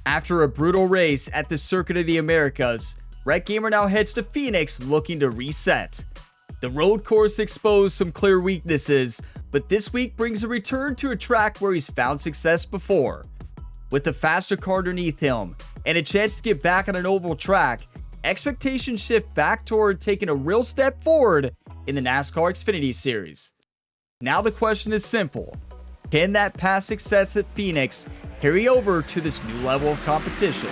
After a brutal race at the Circuit of the Americas, Rhett Gamer now heads to Phoenix looking to reset. The road course exposed some clear weaknesses, but this week brings a return to a track where he's found success before. With a faster car underneath him and a chance to get back on an oval track, expectations shift back toward taking a real step forward in the NASCAR Xfinity Series. Now the question is simple: can that past success at Phoenix carry over to this new level of competition?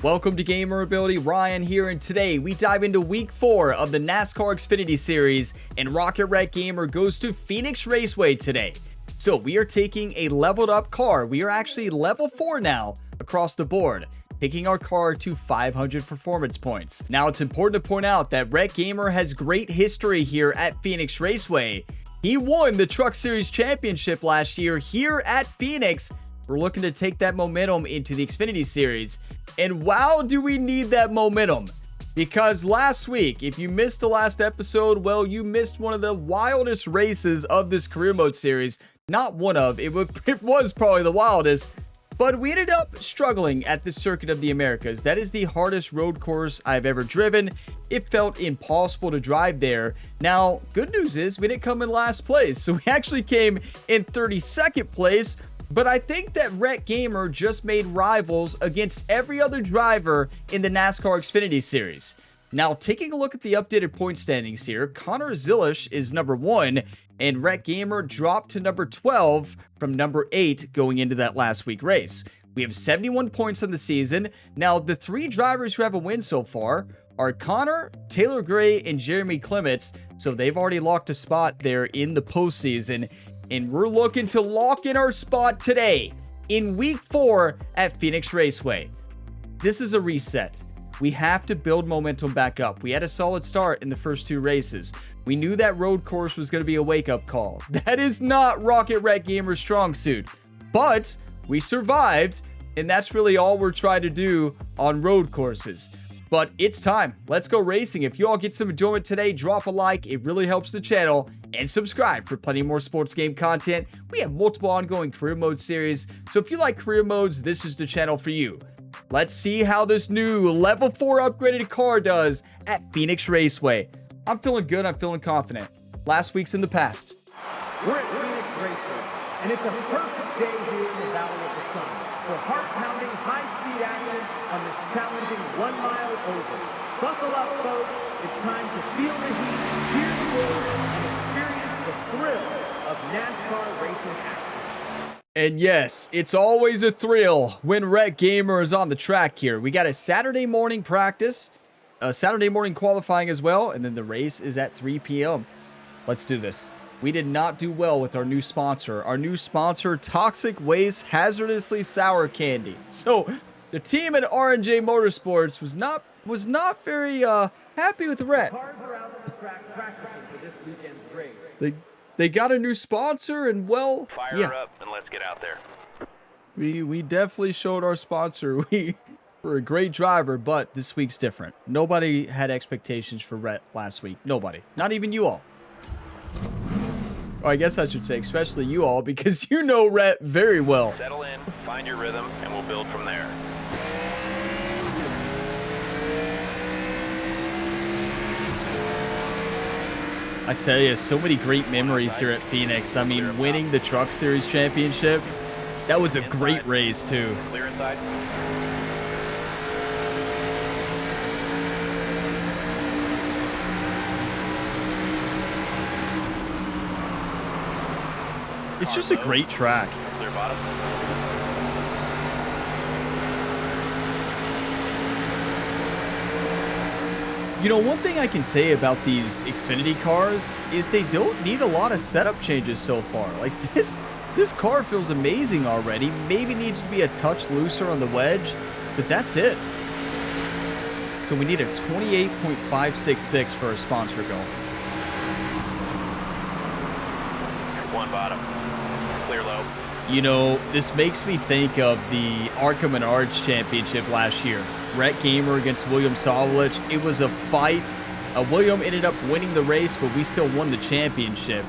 Welcome to Gamer Ability, Ryan here, and today we dive into week 4 of the NASCAR Xfinity Series, and Rocket Rhett Gamer goes to Phoenix Raceway today. So we are taking a leveled up car. We are actually level 4 now across the board, taking our car to 500 performance points. Now it's important to point out that Rhett Gamer has great history here at Phoenix Raceway. He won the Truck Series Championship last year here at Phoenix. We're looking to take that momentum into the Xfinity Series. And wow, do we need that momentum? Because last week, if you missed the last episode, well, you missed one of the wildest races of this career mode series. Not one of, it was probably the wildest. But we ended up struggling at the Circuit of the Americas. That is the hardest road course I've ever driven. It felt impossible to drive there. Now, good news is we didn't come in last place. So we actually came in 32nd place. But I think that Rhett Gamer just made rivals against every other driver in the NASCAR Xfinity Series. Now, taking a look at the updated point standings here, Connor Zilish is number 1, and Rhett Gamer dropped to number 12 from number 8 going into that last week race. We have 71 points on the season. Now, the 3 drivers who have a win so far are Connor, Taylor Gray, and Jeremy Clements, so they've already locked a spot there in the postseason. And we're looking to lock in our spot today in week 4 at Phoenix Raceway. This is a reset. We have to build momentum back up. We had a solid start in the first 2 races. We knew that road course was going to be a wake-up call. That is not Rocket Rhett Gamer's strong suit. But we survived, and that's really all we're trying to do on road courses. But it's time. Let's go racing. If you all get some enjoyment today, drop a like. It really helps the channel. And subscribe for plenty more sports game content. We have multiple ongoing career mode series. So if you like career modes, this is the channel for you. Let's see how this new level 4 upgraded car does at Phoenix Raceway. I'm feeling good. I'm feeling confident. Last week's in the past. We're at Phoenix Raceway, and it's a perfect day here in the Valley of the Sun for heart-pounding, high-speed action on this challenging 1-mile oval. Buckle up, folks. It's time to feel the heat, hear the roar, and experience the thrill of NASCAR racing action. And yes, it's always a thrill when Rhett Gamer is on the track here. We got a Saturday morning practice, a Saturday morning qualifying as well, and then the race is at 3 p.m. Let's do this. We did not do well with our new sponsor. Our new sponsor, Toxic Waste Hazardously Sour Candy. So the team at R&J Motorsports was not very happy with Rhett. Cars are out on the track practicing for this weekend's race. They got a new sponsor, and well, Fire her up and let's get out there. We definitely showed our sponsor we're a great driver, but this week's different. Nobody had expectations for Rhett last week. Nobody. Not even you all. Or I guess I should say especially you all, because you know Rhett very well. Settle in, find your rhythm, and we'll build from there. I tell you, so many great memories here at Phoenix. I mean, winning the Truck Series Championship, that was a great race too. Clear inside. It's just a great track. Clear bottom. You know, one thing I can say about these Xfinity cars is they don't need a lot of setup changes so far. Like this car feels amazing already. Maybe needs to be a touch looser on the wedge, but that's it. So we need a 28.566 for our sponsor goal. 1 bottom. Clear low. You know, this makes me think of the Arkham and Arch Championship last year. Rhett Gamer against William Sawalich. It was a fight. William ended up winning the race, but we still won the championship.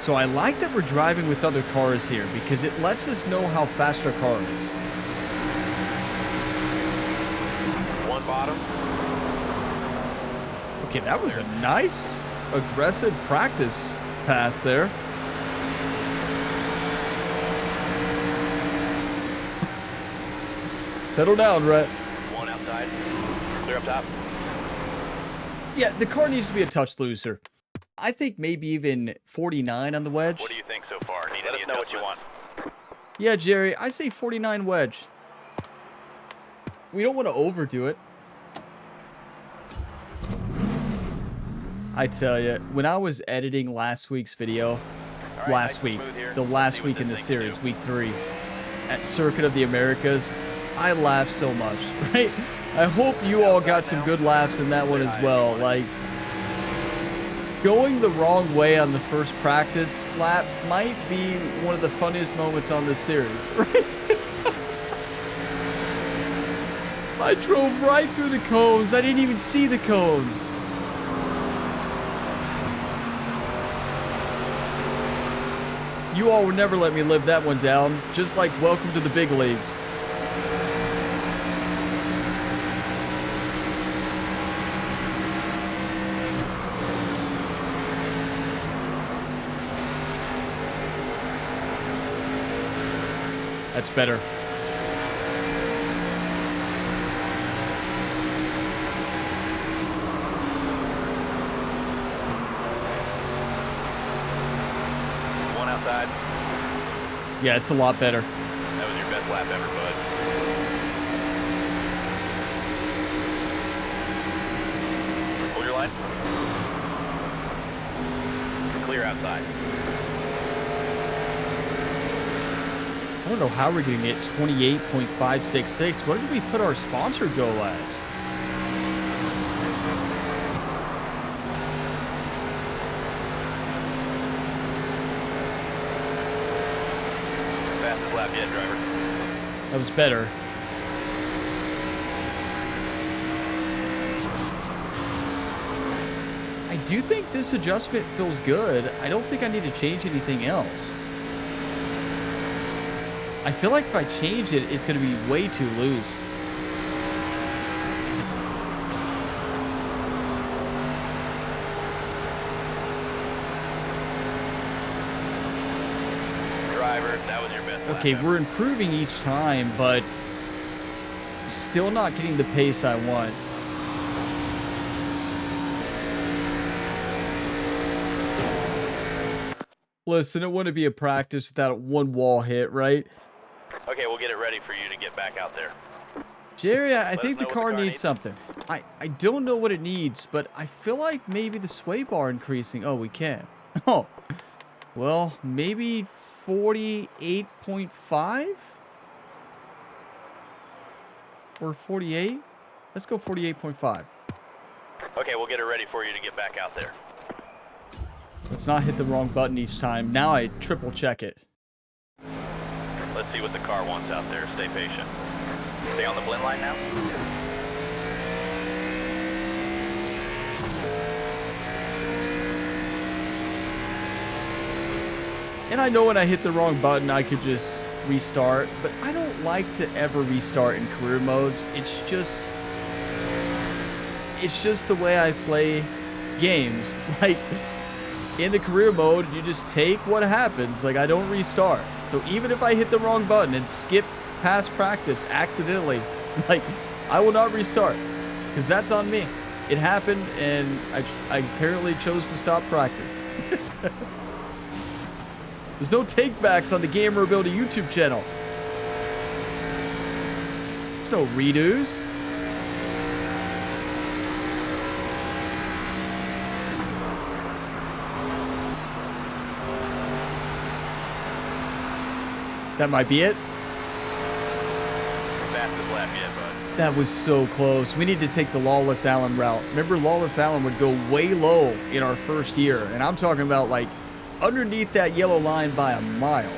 So I like that we're driving with other cars here because it lets us know how fast our car is. One bottom. Okay, that was a nice, aggressive practice pass there. Settle down, Rhett. One outside. Clear up top. Yeah, the car needs to be a touch looser. I think maybe even 49 on the wedge. What do you think so far? Need Let us know what you want. Yeah, Jerry, I say 49 wedge. We don't want to overdo it. I tell you, when I was editing last week's video, Right, last week, the last week in the series, week 3, at Circuit of the Americas, I laughed so much, right? I hope you all got some good laughs in that one as well. Like, going the wrong way on the first practice lap might be one of the funniest moments on this series, right? I drove right through the cones. I didn't even see the cones. You all would never let me live that one down, just like welcome to the big leagues. That's better. One outside. Yeah, it's a lot better. That was your best lap ever, bud. Hold your line. Clear outside. I don't know how we're getting it 28.566. What did we put our sponsor go as? Fastest lap yet, driver. That was better. I do think this adjustment feels good. I don't think I need to change anything else. I feel like if I change it, it's going to be way too loose. Driver, that was your best lap Okay, ever. we're improving each time, but still not getting the pace I want. Listen, it wouldn't be a practice without one wall hit, right? Okay, we'll get it ready for you to get back out there. Jerry, I us think the know what the car car needs needs. something. I don't know what it needs, but I feel like maybe the sway bar increasing. Oh, we can. Oh, well, maybe 48.5? Or 48? Let's go 48.5. Okay, we'll get it ready for you to get back out there. Let's not hit the wrong button each time. Now I triple check it. Let's see what the car wants out there. Stay patient. Stay on the blend line now. And I know when I hit the wrong button, I could just restart, but I don't like to ever restart in career modes. It's just the way I play games. Like, in the career mode, you just take what happens. Like, I don't restart. So even if I hit the wrong button and skip past practice accidentally, like, I will not restart, because that's on me. It happened, and I apparently chose to stop practice. There's no takebacks on the Gamer Ability YouTube channel. There's no redos. That might be it. Fastest lap yet, bud. That was so close. We need to take the Lawless Allen route. Remember, Lawless Allen would go way low in our first year. And I'm talking about, like, underneath that yellow line by a mile.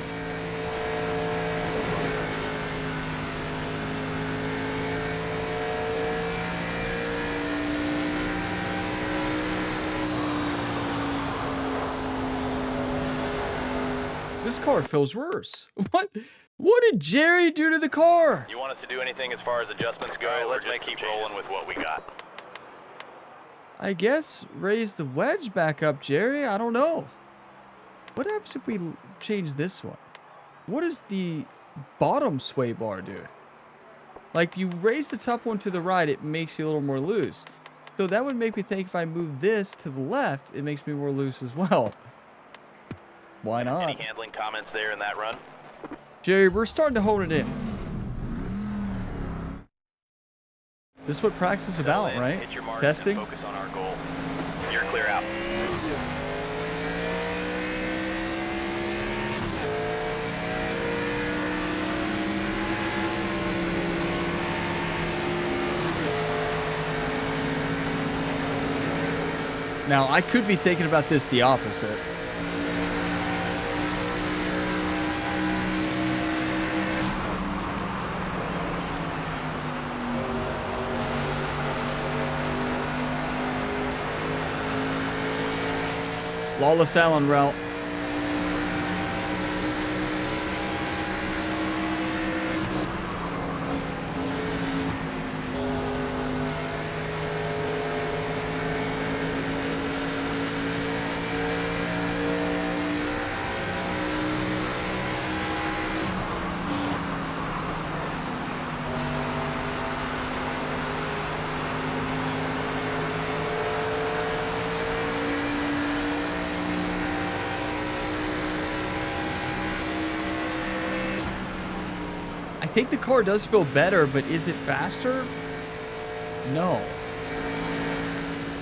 This car feels worse. What did Jerry do to the car? You want us to do anything as far as adjustments go? Let's keep rolling with what we got. I guess raise the wedge back up, Jerry. I don't know. What happens if we change this one? What does the bottom sway bar do? Like, if you raise the top one to the right, it makes you a little more loose. So that would make me think if I move this to the left, it makes me more loose as well. Why not? Any handling comments there in that run? Jerry, we're starting to hone it in. This is what practice is about, right? Hit your mark Testing. and focus on our goal. You're clear out. Now, I could be thinking about this the opposite. Lawless Allen route. I think the car does feel better, but is it faster? No.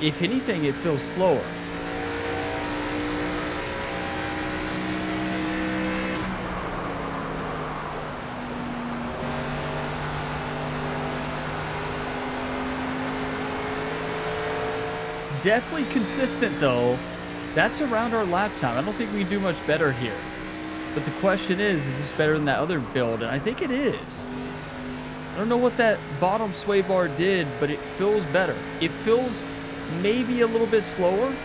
If anything, it feels slower. Definitely consistent, though. That's around our lap time. I don't think we can do much better here. But the question is this better than that other build? And I think it is. I don't know what that bottom sway bar did, but it feels better. It feels maybe a little bit slower,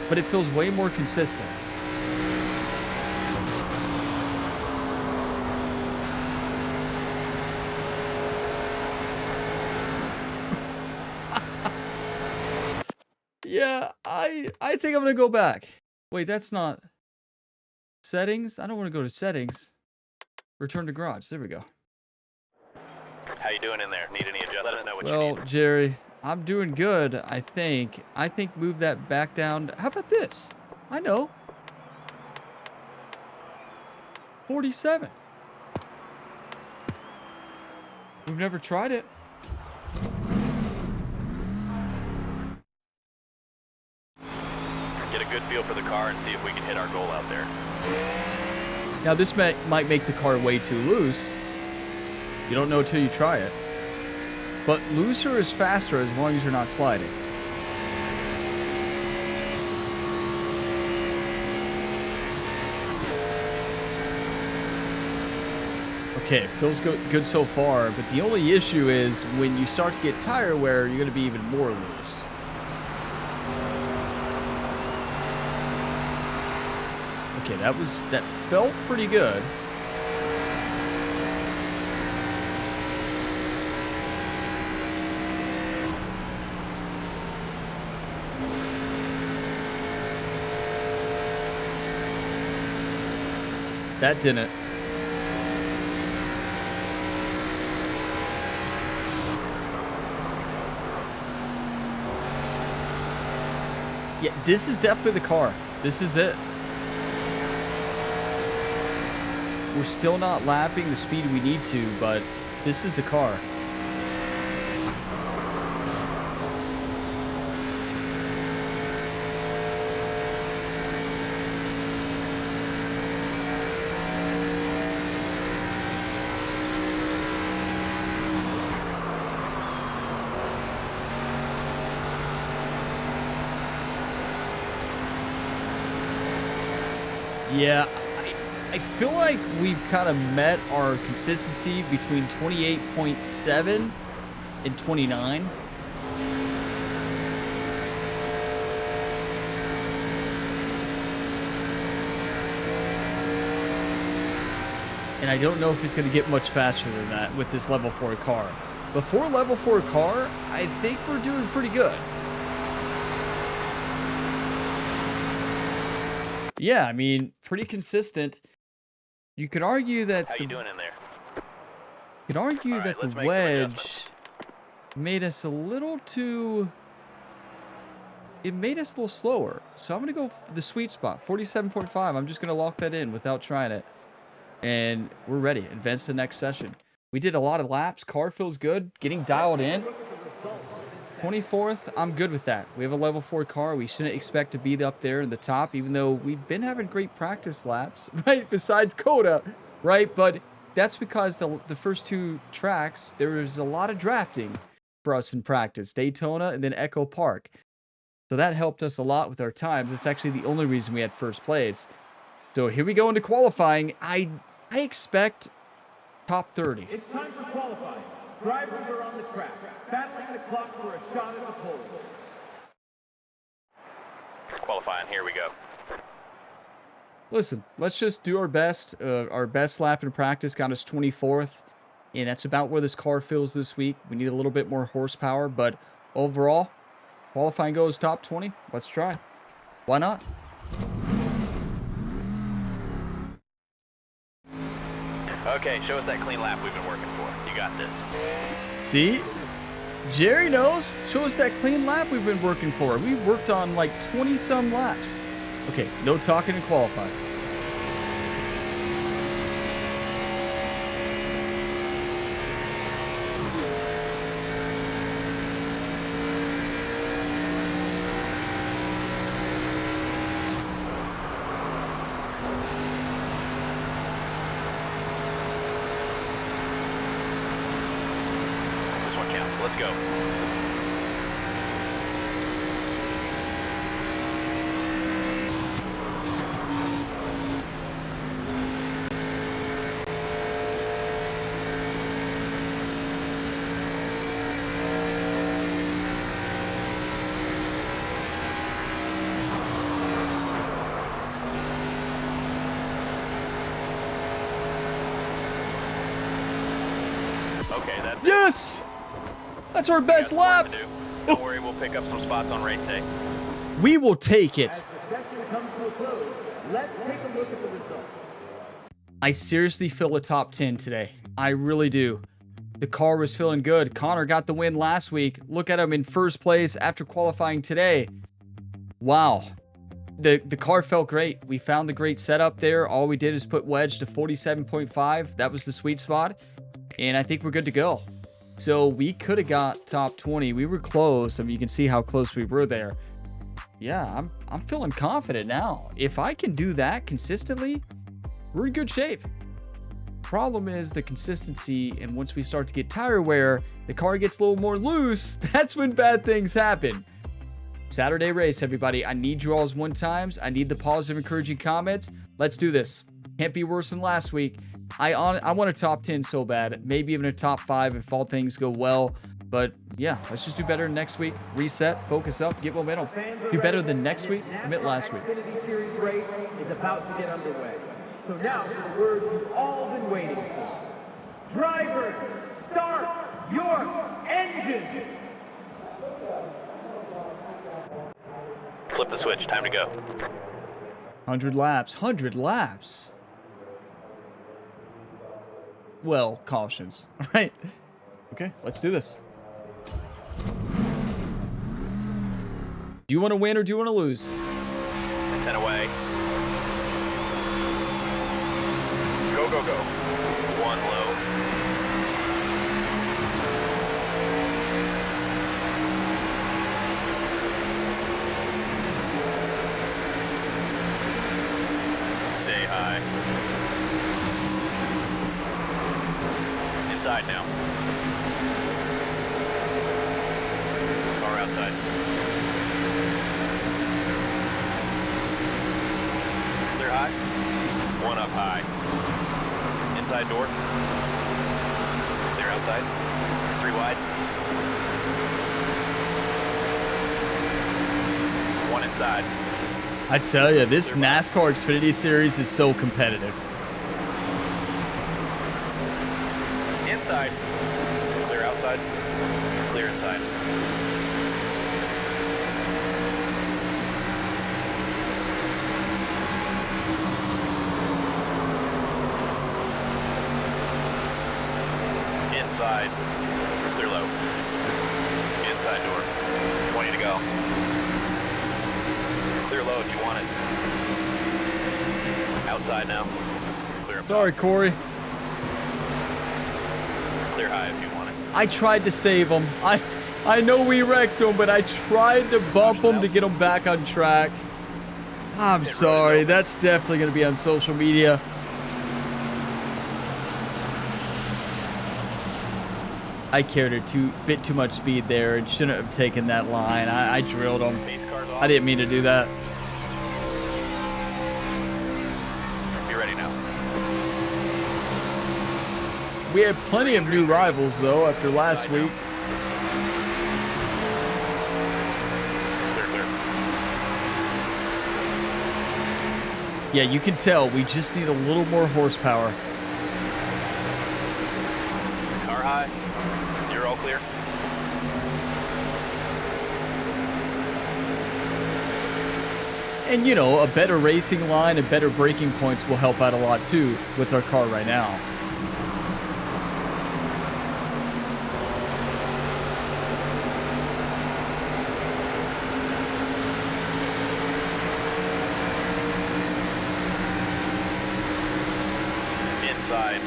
but it feels way more consistent. Yeah, I think I'm going to go back. Wait, that's not... Settings? I don't want to go to settings. Return to garage. There we go. How you doing in there? Need any adjustments? Let us know what you Well, need. Jerry, I'm doing good, I think. I think move that back down. How about this? I know. 47. We've never tried it. Get a good feel for the car and see if we can hit our goal out there. Now, this might make the car way too loose. You don't know till you try it. But looser is faster as long as you're not sliding. Okay, it feels good so far, but the only issue is when you start to get tire wear, you're going to be even more loose. Okay, that felt pretty good. That didn't. Yeah, this is definitely the car. This is it. We're still not lapping the speed we need to, but this is the car. Yeah, I feel like we've kind of met our consistency between 28.7 and 29. And I don't know if it's going to get much faster than that with this level 4 car. But for a level 4 car, I think we're doing pretty good. Yeah, I mean, pretty consistent. You could argue that How you doing in there? You could argue All right, that let's the make some wedge adjustments. made us a little too... It made us a little slower. So I'm going to go the sweet spot, 47.5. I'm just going to lock that in without trying it. And we're ready. Advance to the next session. We did a lot of laps. Car feels good. Getting dialed in. 24th, I'm good with that. We have a level 4 car. We shouldn't expect to be up there in the top, even though we've been having great practice laps, right? Besides Coda, right? But that's because the first 2 tracks, there was a lot of drafting for us in practice. Daytona and then Echo Park. So that helped us a lot with our times. It's actually the only reason we had first place. So here we go into qualifying. I expect top 30. It's time for qualifying. Drivers are on the track, battling the clock for a shot at the pole. Qualifying, here we go. Listen, let's just do our best. Our best lap in practice got us 24th, and that's about where this car feels this week. We need a little bit more horsepower, but overall, qualifying goes top 20. Let's try. Why not? Okay, show us that clean lap we've been working for. You got this. See? Jerry knows. Show us that clean lap we've been working for. We worked on like 20-some laps. Okay, no talking in qualifying. This one counts. Let's go. Okay, that's it. Yes! That's our best We got lap. some work to do. Don't worry, we'll pick up some spots on race day. We will take it. As the session comes to a close, let's take a look at the results. I seriously feel a top 10 today. I really do. The car was feeling good. Connor got the win last week. Look at him in first place after qualifying today. Wow. The car felt great. We found the great setup there. All we did is put wedge to 47.5. That was the sweet spot. And I think we're good to go. So we could have got top 20. We were close. I mean, you can see how close we were there. Yeah, I'm feeling confident now. If I can do that consistently, we're in good shape. Problem is the consistency, and once we start to get tire wear, the car gets a little more loose. That's when bad things happen. Saturday race, everybody. I need you all's one times. I need the positive, encouraging comments. Let's do this. Can't be worse than last week. I want a top 10 so bad. Maybe even a top 5 if all things go well. But yeah, let's just do better next week. Reset, focus up, get momentum. Do better than next week. I meant last week. Xfinity Series race is about to get underway. So now for the words you've all been waiting for. Drivers, start your engines! Flip the switch, time to go. 100 laps. 100 laps. Well, cautions, right? Okay, let's do this. Do you want to win or do you want to lose? 10 away. Go, go, go. One low. Stay high. Inside now. Car outside. Clear high. One up high. Inside door. Clear outside. 3 wide. 1 inside. I tell you, this NASCAR Xfinity Series is so competitive. outside. Inside. Clear low. Inside door. 20 to go. Clear low if you want it. Outside now. Clear up top. Sorry, Corey. Clear high if you want it. I tried to save him. I know we wrecked him, but I tried to bump him to get him back on track. I'm sorry. That's definitely going to be on social media. I carried a bit too much speed there and shouldn't have taken that line. I drilled him. Pace car's off. I didn't mean to do that. Be ready now. We had plenty of new rivals, though, after last week. Clear, clear. Yeah, you can tell we just need a little more horsepower. Car high. You're all clear. And, you know, a better racing line and better braking points will help out a lot, too, with our car right now. Inside.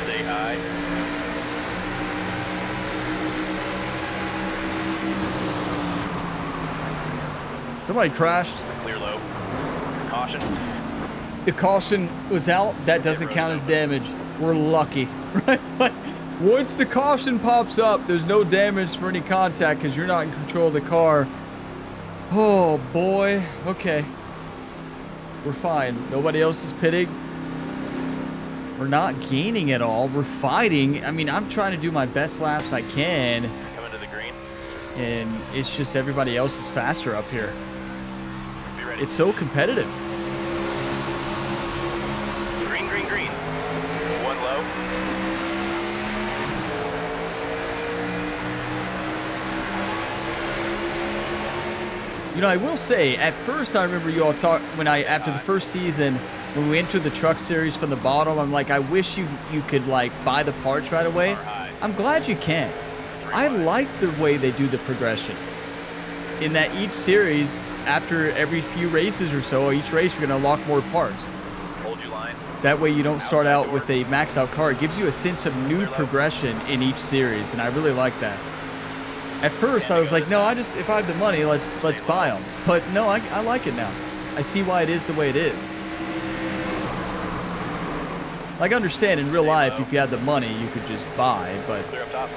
Stay high. Somebody crashed. Clear low. Caution. The caution was out. That doesn't count as damage. We're lucky, right? Once the caution pops up, there's no damage for any contact because you're not in control of the car. Oh, boy. Okay. We're fine. Nobody else is pitting. We're not gaining at all. We're fighting. I mean, I'm trying to do my best laps I can. Coming to the green. And it's just everybody else is faster up here. Be ready. It's so competitive. Green, green, green. One low. You know, I will say, at first I remember you all talk when after the first season, when we entered the truck series from the bottom, I'm like, I wish you could like buy the parts right away. I'm glad you can. I like the way they do the progression. In that each series, after every few races or so, each race you're gonna unlock more parts. Hold your line. That way you don't start out with a maxed out car. It gives you a sense of new progression in each series, and I really like that. At first, I was like, no, if I have the money, let's buy them. But no, I like it now. I see why it is the way it is. Like, I understand in real life, if you had the money, you could just buy, but... Clear up top.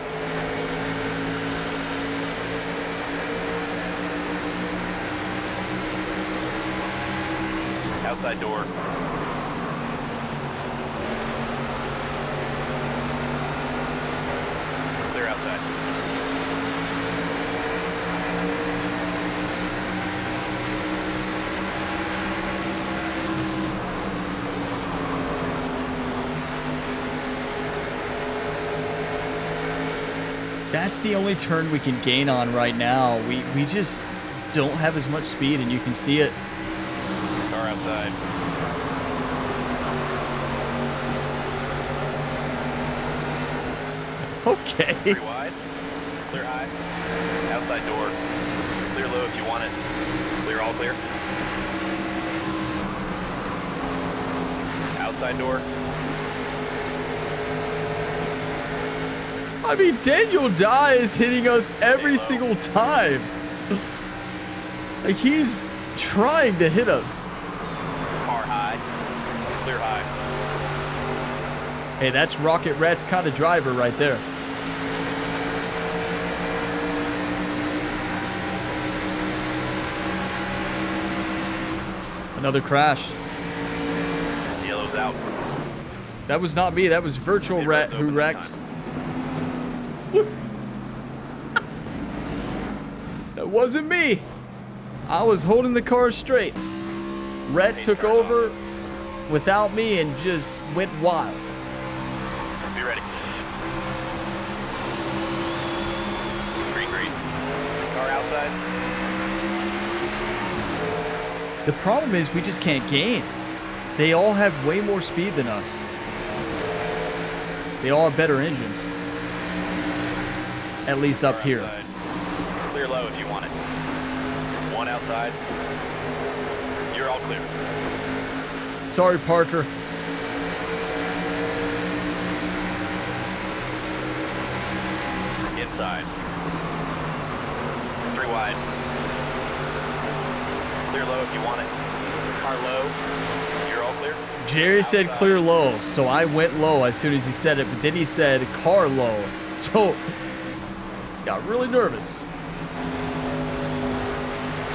Outside door. Clear outside. That's the only turn we can gain on right now. We just don't have as much speed, and you can see it. Car outside. Okay. Three wide. Clear high. Outside door. Clear low if you want it. Clear all clear. Outside door. I mean, Daniel Dye is hitting us every single time. Like, he's trying to hit us. Car high. Clear high. Hey, that's Rocket Rhett's kind of driver right there. Another crash. Yellow's out. That was not me. That was Virtual Rhett who wrecked. That wasn't me. I was holding the car straight. Rhett took over without me and just went wild. Be ready. Green. Car outside. The problem is we just can't gain. They all have way more speed than us. They all have better engines. At least up here. Outside. Clear low if you want it. One outside. You're all clear. Sorry, Parker. Inside. 3 wide. Clear low if you want it. Car low. You're all clear. Jerry said clear low, so I went low as soon as he said it, but then he said car low. So, got really nervous.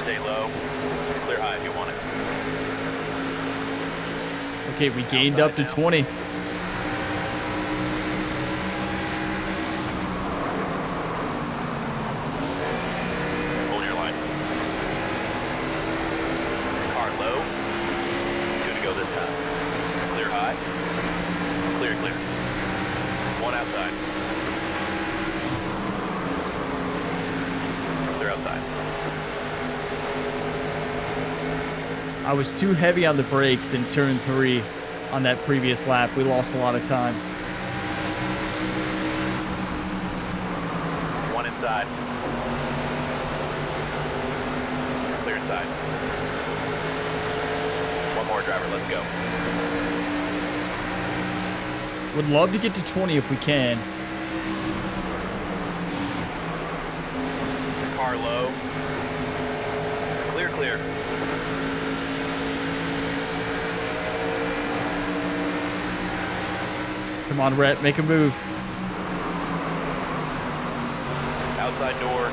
Stay low. Clear high if you want it. Okay, we gained up to 20. Hold your line. Car low. 2 to go this time. Clear high. Clear. One outside. Clear outside. I was too heavy on the brakes in turn 3 on that previous lap. We lost a lot of time. One inside. Clear inside. One more driver, let's go. Would love to get to 20 if we can. Car low. Clear. Come on, Rhett, make a move. Outside door.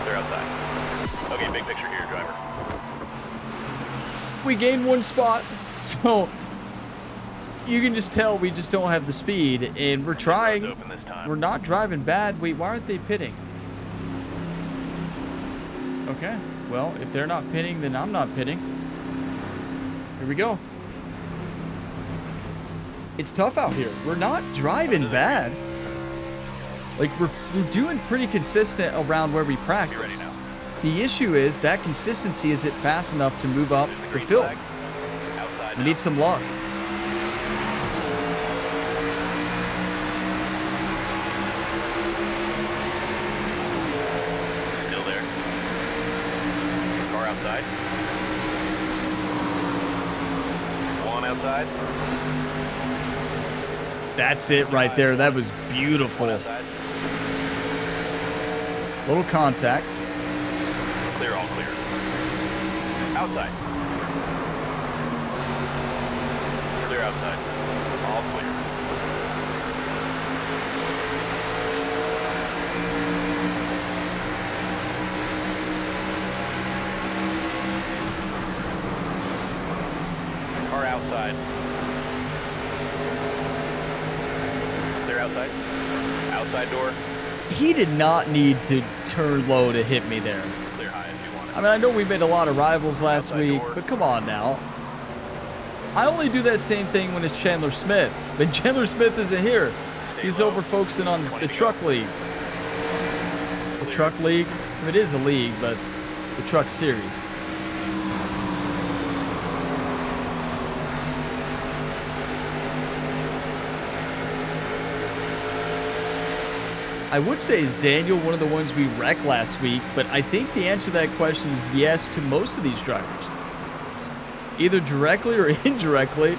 Clear outside. Okay, big picture here, driver. We gained 1 spot, so you can just tell we just don't have the speed, and we're trying. It's open this time. We're not driving bad. Wait, why aren't they pitting? Okay, well, if they're not pitting, then I'm not pitting. Here we go. It's tough out here. We're not driving bad. Like, we're doing pretty consistent around where we Be ready practice. now. The issue is that consistency isn't fast enough to move up the field. Outside We now. need some luck. Still there. Car outside. One outside. That's it right there. That was One beautiful. outside. Little contact. Clear, all clear. Outside. Clear outside. All clear. Car outside. Clear outside. Outside door. He did not need to turn low to hit me there. Clear high if you want it. I mean, I know we made a lot of rivals last Outside week, door. but come on now. I only do that same thing when it's Chandler Smith. But Chandler Smith isn't here. Stay He's low. over focusing on 20 the to truck go. league. The Clear. truck league? It is a league, but the truck series. I would say, is Daniel one of the ones we wrecked last week, but I think the answer to that question is yes to most of these drivers. Either directly or indirectly.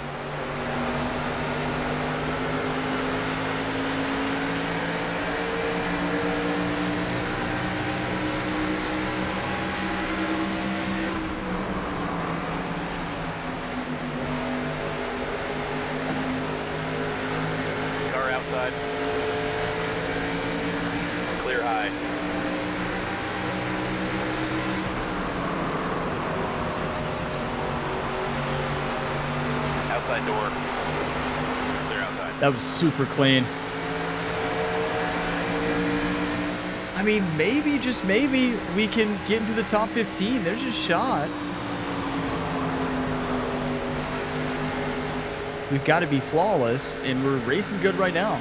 Car outside. Clear high. Outside door. Clear outside. That was super clean. I mean, maybe, just maybe, we can get into the top 15. There's a shot. we've got to be flawless, and we're racing good right now.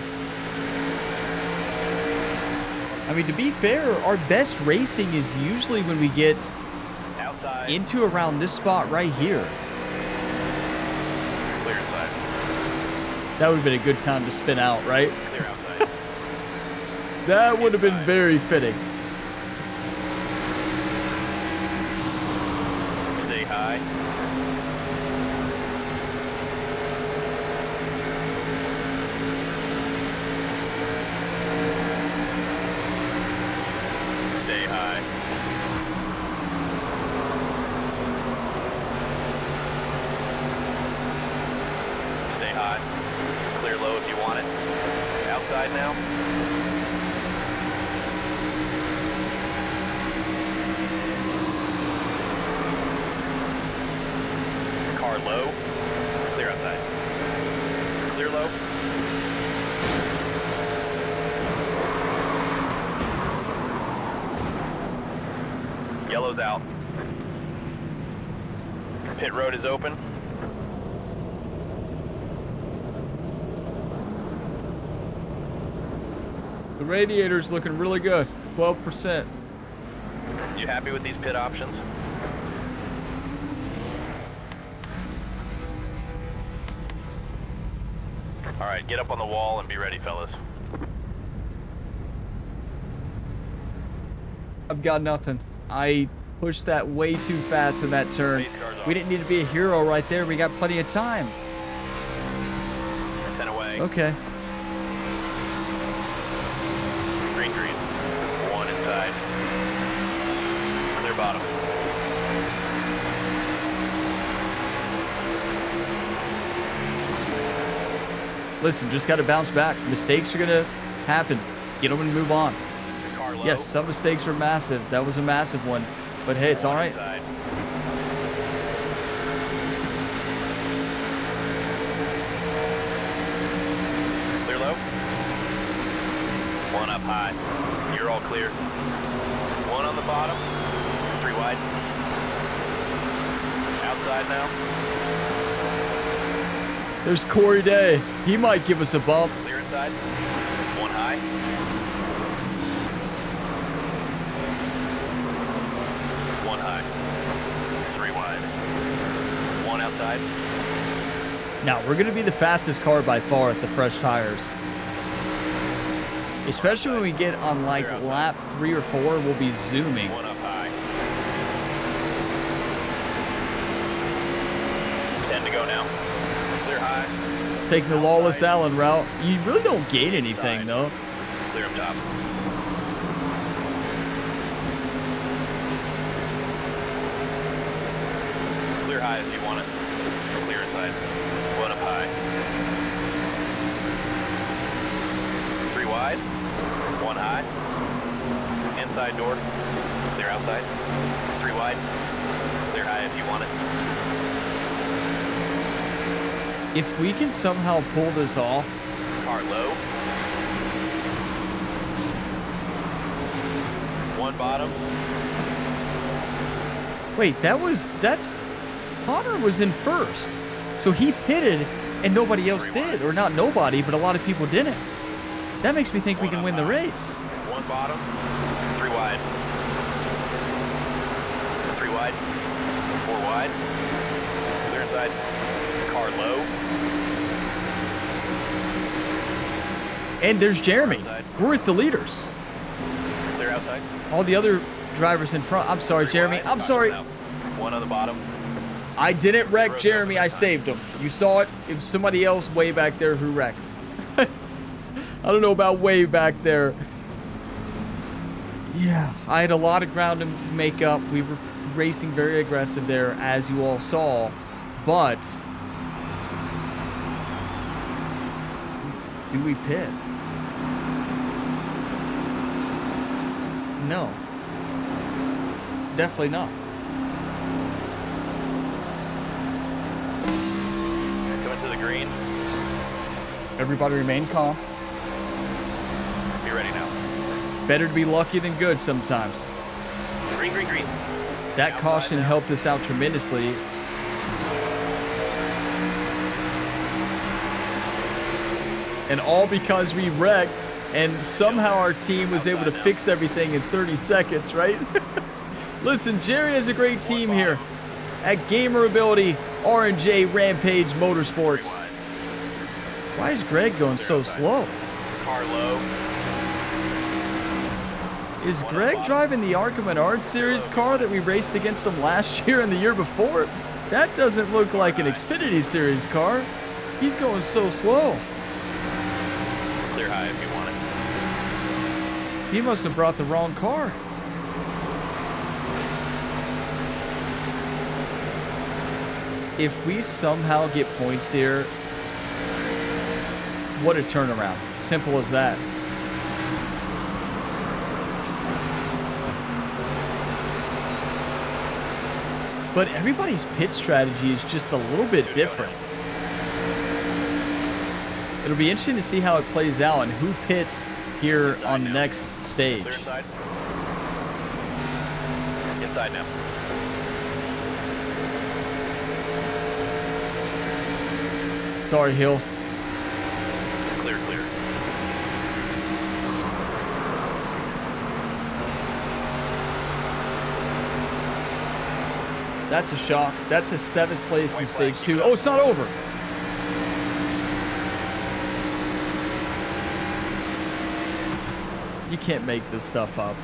I mean, to be fair, our best racing is usually when we get Outside. into around this spot right here. Clear inside. That would have been a good time to spin out, right? Clear outside. That would have been very fitting. Stay high. Stay high. Stay high. Clear low if you want it. Outside now. Car low. Clear outside. Clear low. Yellow's out. Pit road is open. The radiator's looking really good. 12%. You happy with these pit options? All right, get up on the wall and be ready, fellas. I've got nothing. I pushed that way too fast in that turn. We didn't need to be a hero right there. We got plenty of time. 10 away. Okay. Green, green. One inside. Clear bottom. Listen, just got to bounce back. Mistakes are going to happen. Get them and move on. Car low. Yes, some mistakes are massive. That was a massive one. But hey, it's all One right. inside. Clear low. One up high. You're all clear. One on the bottom. 3 wide. Outside now. There's Corey Day. He might give us a bump. Clear inside. One high. One high. 3 wide. One outside. Now, we're going to be the fastest car by far at the fresh tires. Especially when we get on like lap 3 or 4, we'll be zooming. One up high. 10 to go now. Clear high. Taking the Lawless Allen route. You really don't gain anything, though. Clear up top. Clear high if you want it. Clear inside. One up high. 3 wide. One high. Inside door. Clear outside. 3 wide. Clear high if you want it. If we can somehow pull this off, Car low. One bottom. wait, that's Connor was in first. So he pitted and nobody else did. Or not nobody, but a lot of people didn't. That makes me think we can win the race. One bottom. 3 wide. 3 wide. 4 wide. Clear inside. Car low. And there's Jeremy. We're at the leaders. Clear outside. All the other drivers in front. I'm sorry, 3 Jeremy. wide. I'm sorry. One on the bottom. I didn't wreck Jeremy. I saved him. You saw it. It was somebody else way back there who wrecked. I don't know about way back there. Yeah, I had a lot of ground to make up. We were racing very aggressive there, as you all saw. But do we pit? No. Definitely not. Coming to the green. Everybody remain calm. Be ready now. Better to be lucky than good sometimes. Green, green, green. That Outside caution now. helped us out tremendously. And all because we wrecked, and somehow our team was able to fix everything in 30 seconds, right? Listen, Jerry has a great team here at Gamer Ability R&J Rampage Motorsports. Why is Greg going so slow? Car low. Is Greg driving the Arkham Menard Series car that we raced against him last year and the year before? That doesn't look like an Xfinity Series car. He's going so slow. Clear high if you want it. He must have brought the wrong car. If we somehow get points here, what a turnaround. Simple as that. But everybody's pit strategy is just a little bit different. It'll be interesting to see how it plays out and who pits here on the next stage. Clear side. Inside now. Sorry, Hill. Clear, clear. That's a shock. That's a 7th place in stage 2. Oh, it's not over. You can't make this stuff up.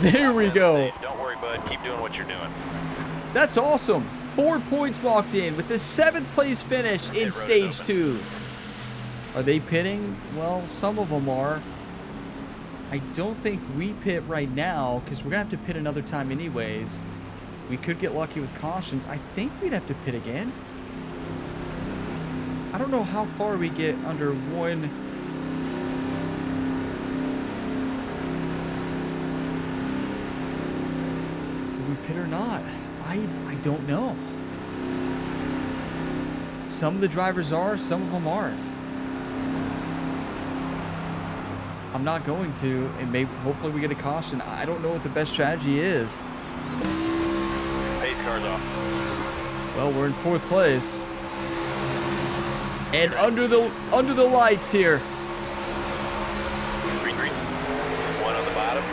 There we go. Don't worry, bud. Keep doing what you're doing. That's awesome. 4 points locked in with the 7th place finish in stage 2. Are they pitting? Well, some of them are. I don't think we pit right now because we're going to have to pit another time anyways. We could get lucky with cautions. I think we'd have to pit again. I don't know how far we get under one. We pit or not? I don't know. Some of the drivers are, some of them aren't. I'm not going to, and maybe hopefully we get a caution. I don't know what the best strategy is. Pace car's off. Well, we're in 4th place. And under the lights here. Green, green. One on the bottom.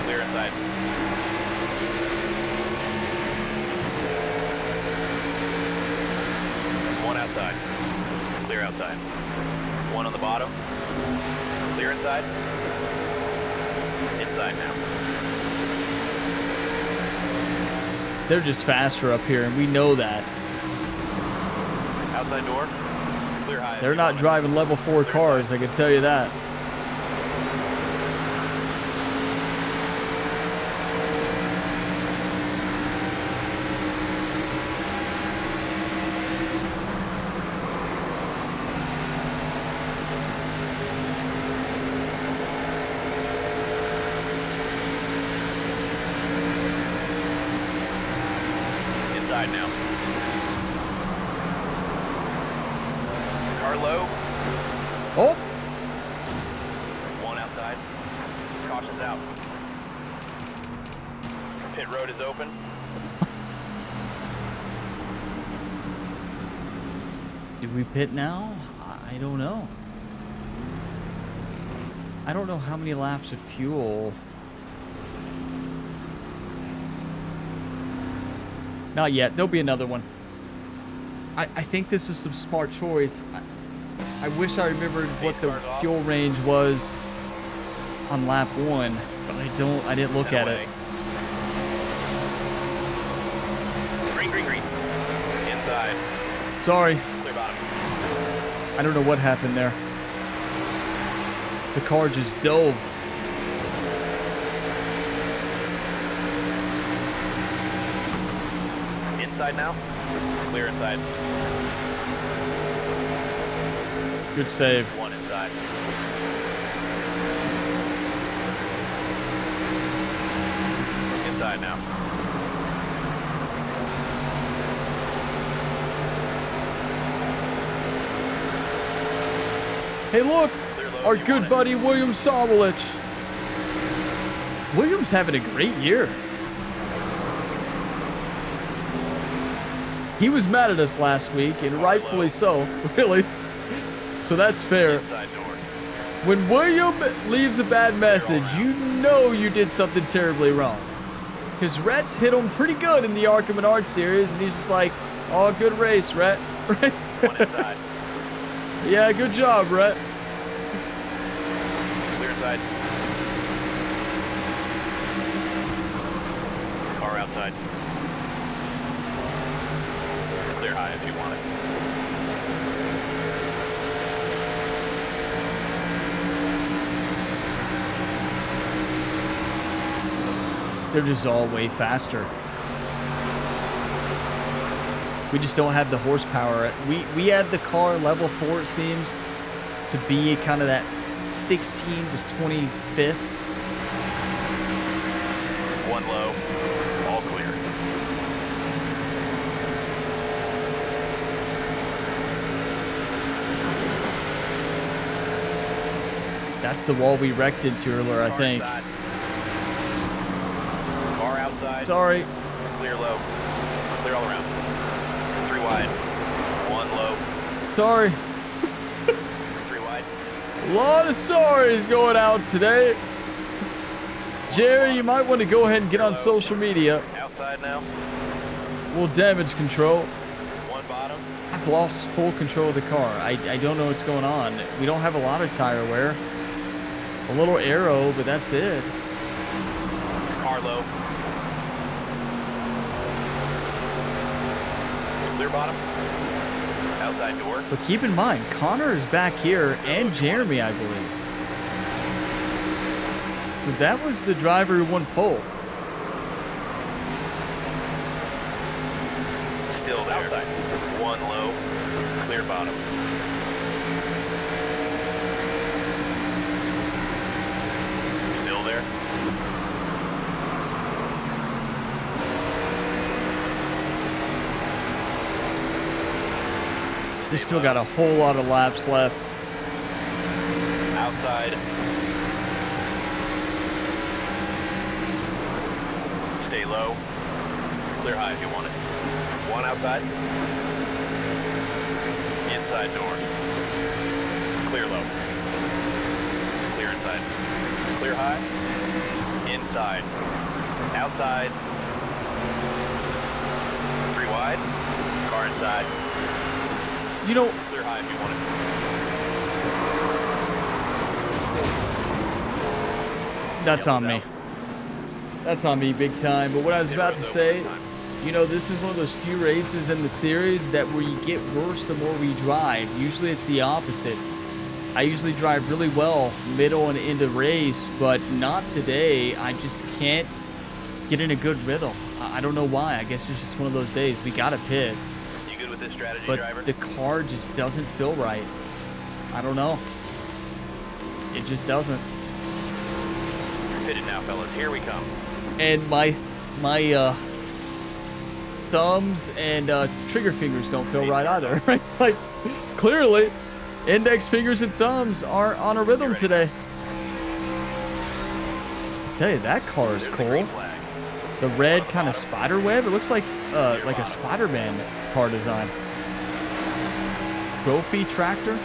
Clear inside. One outside. Clear outside. One on the bottom. Clear inside. Inside now. They're just faster up here, and we know that. Outside door. Clear high. They're not driving level 4 cars, I can tell you that. Inside now. Car low. Oh, One outside. Caution's out. Pit road is open. do we pit now? I don't know. I don't know how many laps of fuel. Not yet. There'll be another one. I think this is some smart choice. I wish I remembered what the fuel range was on lap 1, but I didn't look at it. Green, green, green. Inside. Sorry. Clear bottom. I don't know what happened there. The car just dove. Inside now. Clear inside. Good save. One inside. Inside now. Hey, look, Clear low our if you good want it. buddy William Sawalich. William's having a great year. He was mad at us last week, and rightfully so, really. So that's fair. Inside door. When William leaves a bad message, you know you did something terribly wrong. Because Rhett's hit him pretty good in the Arkham and Art series, and he's just like, oh, good race, Rhett. Right? One inside. Yeah, good job, Rhett. Clear inside. Car outside. Clear high if you want it. They're just all way faster. We just don't have the horsepower. We had the car level 4, it seems, to be kind of that 16 to 25th. One low. All clear. That's the wall we wrecked into earlier, I Car think. inside. Car outside. Sorry. Clear low. Clear all around. 3 wide. 1 low. Sorry. 3 wide. A lot of sorries going out today. Jerry, you might want to go ahead and get on social media. Outside now. We'll damage control. 1 bottom. I've lost full control of the car. I don't know what's going on. We don't have a lot of tire wear. A little aero, but that's it. Car low. Clear bottom. Outside door. But keep in mind, Connor is back here and Jeremy, I believe. So that was the driver who won pole. Still there. Outside. 1 low. Clear bottom. Still there. We still got a whole lot of laps left. Outside. Stay low. Clear high if you want it. 1 outside. Inside door. Clear low. Clear inside. Clear high. Inside. Outside. 3 wide. Car inside. You know, Clear high if you want it. that's on me. That's on me big time. But what I was about to say, you know, this is one of those few races in the series that where you get worse the more we drive. Usually it's the opposite. I usually drive really well middle and into race, but not today. I just can't get in a good rhythm. I don't know why. I guess it's just one of those days. We got to pit. You good with this strategy, But driver? the car just doesn't feel right. I don't know. It just doesn't. You're pitted now, fellas. Here we come. And my thumbs and trigger fingers don't feel right either. Right? Like, clearly, index fingers and thumbs aren't on a rhythm today. I tell you, that car is There's the cool. green flag. The red kind of spider web. It looks like a Spider-Man car design. Trophy tractor.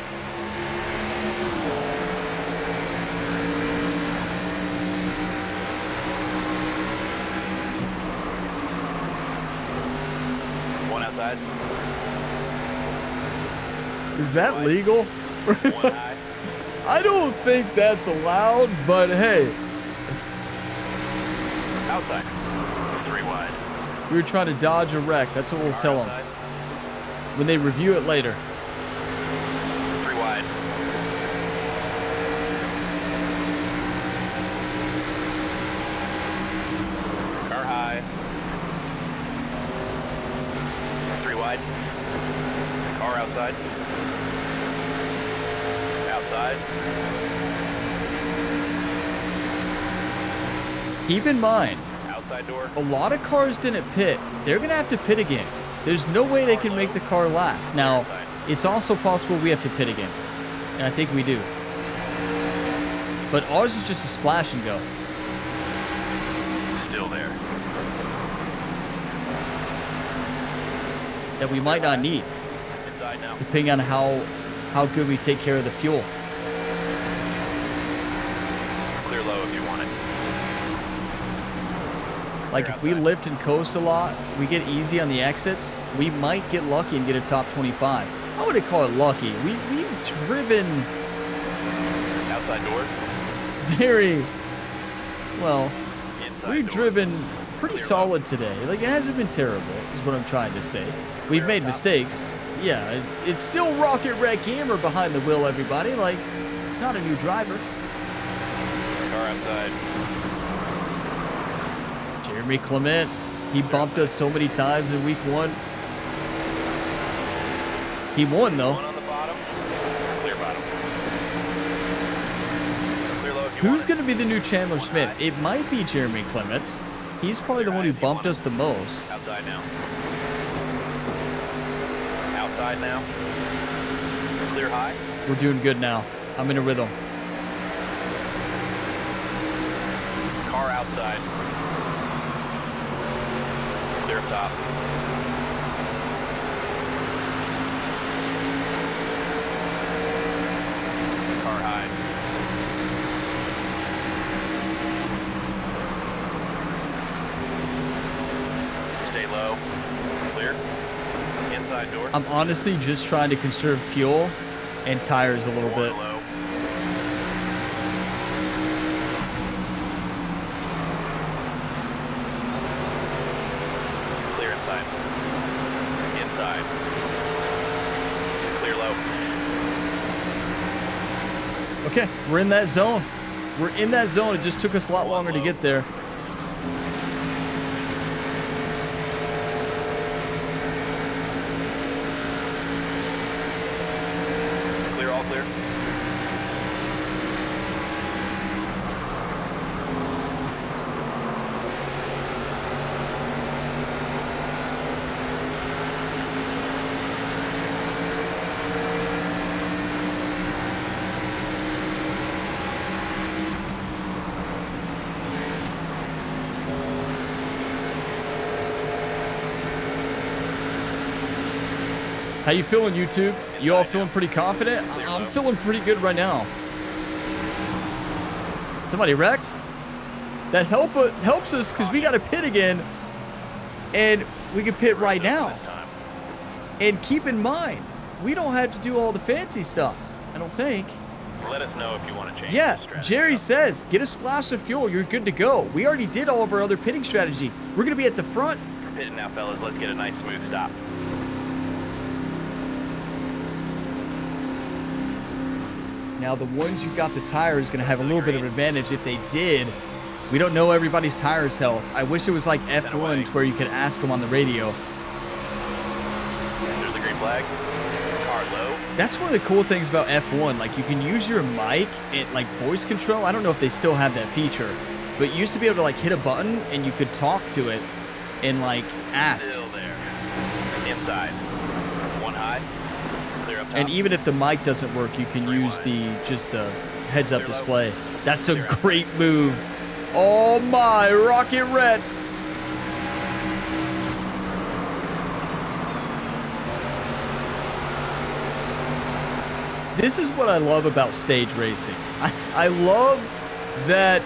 One outside. Is that legal? 1 high. I don't think that's allowed, but hey, Outside. 3 wide. we were trying to dodge a wreck. That's what we'll Car tell them outside. when they review it later. 3 wide. Car high. 3 wide. Car outside. Outside. Keep in mind, Outside door. a lot of cars didn't pit. They're going to have to pit again. There's no way they can make the car last. Now, it's also possible we have to pit again. And I think we do. But ours is just a splash and go. Still there. That we might not need, Inside now. depending on how good we take care of the fuel. Clear low if you want it. Like if we lift and coast a lot, we get easy on the exits, we might get lucky and get a top 25. I wouldn't call it lucky. We've driven Outside door. very well. Inside We've door. driven pretty Clear solid today. Like it hasn't been terrible, is what I'm trying to say. We've Clear made up top. mistakes. Yeah, it's still Rocket Rhett Gamer behind the wheel, everybody. Like it's not a new driver. Car outside. Jeremy Clements, he bumped us so many times in week 1. He won though. One on the bottom. Clear bottom. Clear low if you Who's want it. going to be the new Chandler Smith? It might be Jeremy Clements. He's probably the one who bumped us the most. Outside now. Outside now. Clear high. We're doing good now. I'm in a rhythm. Car outside. Clear up top. Car high. Stay low. Clear. Inside door. I'm honestly just trying to conserve fuel and tires a little Four bit. low. Clear inside. Inside. Clear low. Okay, we're in that zone. We're in that zone. It just took us a lot longer to get there. Clear, all clear. How you feeling, YouTube? You all feeling pretty confident? I'm feeling pretty good right now. Somebody wrecked? That helps us because we got to pit again, and we can pit right now. This time. And keep in mind, we don't have to do all the fancy stuff. I don't think. Let us know if you want to change Yeah, the strategy. Jerry says, get a splash of fuel. You're good to go. We already did all of our other pitting strategy. We're going to be at the front. We're pitting now, fellas. Let's get a nice smooth stop. Now, the ones who got the tire is going to have a little bit of an advantage if they did. We don't know everybody's tires health. I wish it was like F1 to where you could ask them on the radio. There's the green flag. Car low. That's one of the cool things about F1. Like, you can use your mic and like voice control. I don't know if they still have that feature, but you used to be able to like hit a button and you could talk to it and like ask. Still there. Inside. One high. Clear up top. And even if the mic doesn't work, you can use the heads-up display. That's a great move. Oh my, Rocket Rhett. This is what I love about stage racing. I love that